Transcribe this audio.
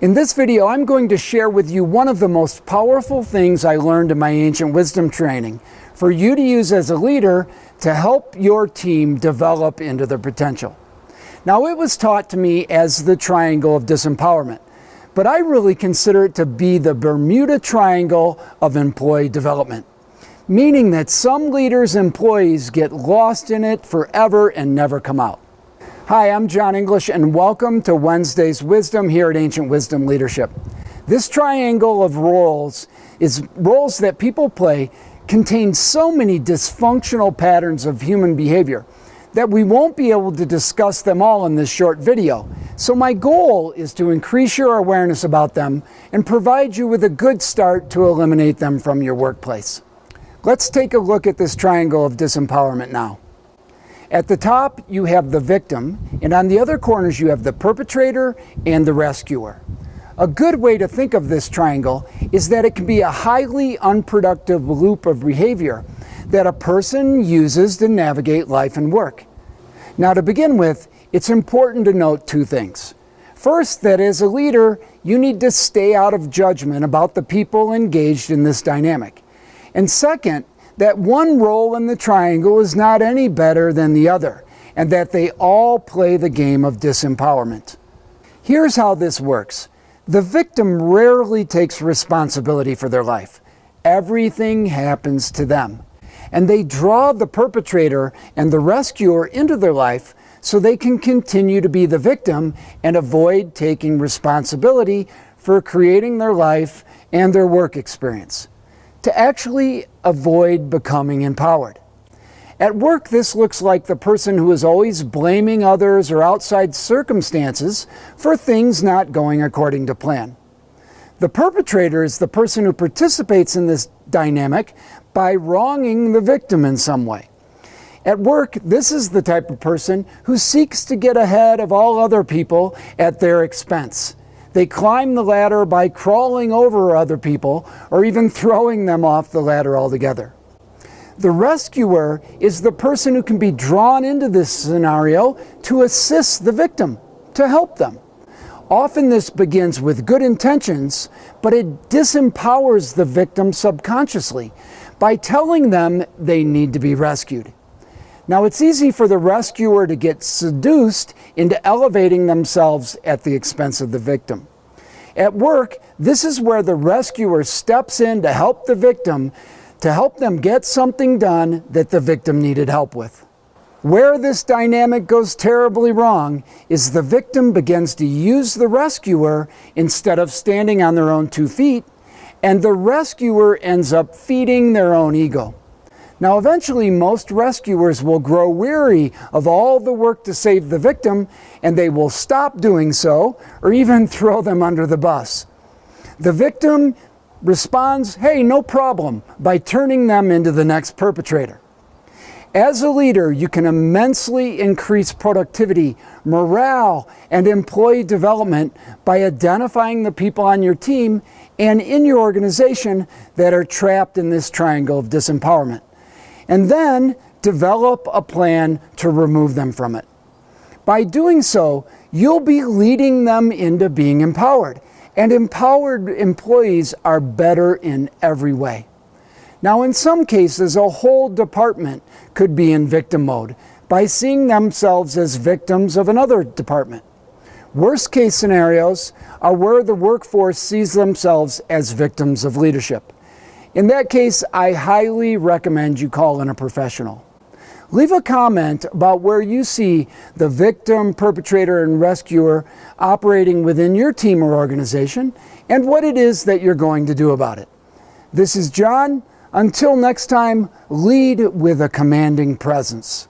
In this video, I'm going to share with you one of the most powerful things I learned in my Ancient Wisdom training for you to use as a leader to help your team develop into their potential. Now, it was taught to me as the triangle of disempowerment, but I really consider it to be the Bermuda Triangle of employee development, meaning that some leaders' employees get lost in it forever and never come out. Hi, I'm John English, and welcome to Wednesday's Wisdom here at Ancient Wisdom Leadership. This triangle of roles that people play contains so many dysfunctional patterns of human behavior that we won't be able to discuss them all in this short video. So my goal is to increase your awareness about them and provide you with a good start to eliminate them from your workplace. Let's take a look at this triangle of disempowerment now. At the top, you have the victim, and on the other corners, you have the perpetrator and the rescuer. A good way to think of this triangle is that it can be a highly unproductive loop of behavior that a person uses to navigate life and work. Now, to begin with, it's important to note two things. First, that as a leader, you need to stay out of judgment about the people engaged in this dynamic. And second, that one role in the triangle is not any better than the other, and that they all play the game of disempowerment. Here's how this works. The victim rarely takes responsibility for their life. Everything happens to them. And they draw the perpetrator and the rescuer into their life so they can continue to be the victim and avoid taking responsibility for creating their life and their work experience, to actually avoid becoming empowered. At work, this looks like the person who is always blaming others or outside circumstances for things not going according to plan. The perpetrator is the person who participates in this dynamic by wronging the victim in some way. At work, this is the type of person who seeks to get ahead of all other people at their expense. They climb the ladder by crawling over other people or even throwing them off the ladder altogether. The rescuer is the person who can be drawn into this scenario to assist the victim, to help them. Often this begins with good intentions, but it disempowers the victim subconsciously by telling them they need to be rescued. Now, it's easy for the rescuer to get seduced into elevating themselves at the expense of the victim. At work, this is where the rescuer steps in to help the victim, to help them get something done that the victim needed help with. Where this dynamic goes terribly wrong is the victim begins to use the rescuer instead of standing on their own 2 feet, and the rescuer ends up feeding their own ego. Now, eventually, most rescuers will grow weary of all the work to save the victim, and they will stop doing so or even throw them under the bus. The victim responds, "Hey, no problem," by turning them into the next perpetrator. As a leader, you can immensely increase productivity, morale, and employee development by identifying the people on your team and in your organization that are trapped in this triangle of disempowerment, and then develop a plan to remove them from it. By doing so, you'll be leading them into being empowered, and empowered employees are better in every way. Now, in some cases, a whole department could be in victim mode by seeing themselves as victims of another department. Worst case scenarios are where the workforce sees themselves as victims of leadership. In that case, I highly recommend you call in a professional. Leave a comment about where you see the victim, perpetrator, and rescuer operating within your team or organization and what it is that you're going to do about it. This is John. Until next time, lead with a commanding presence.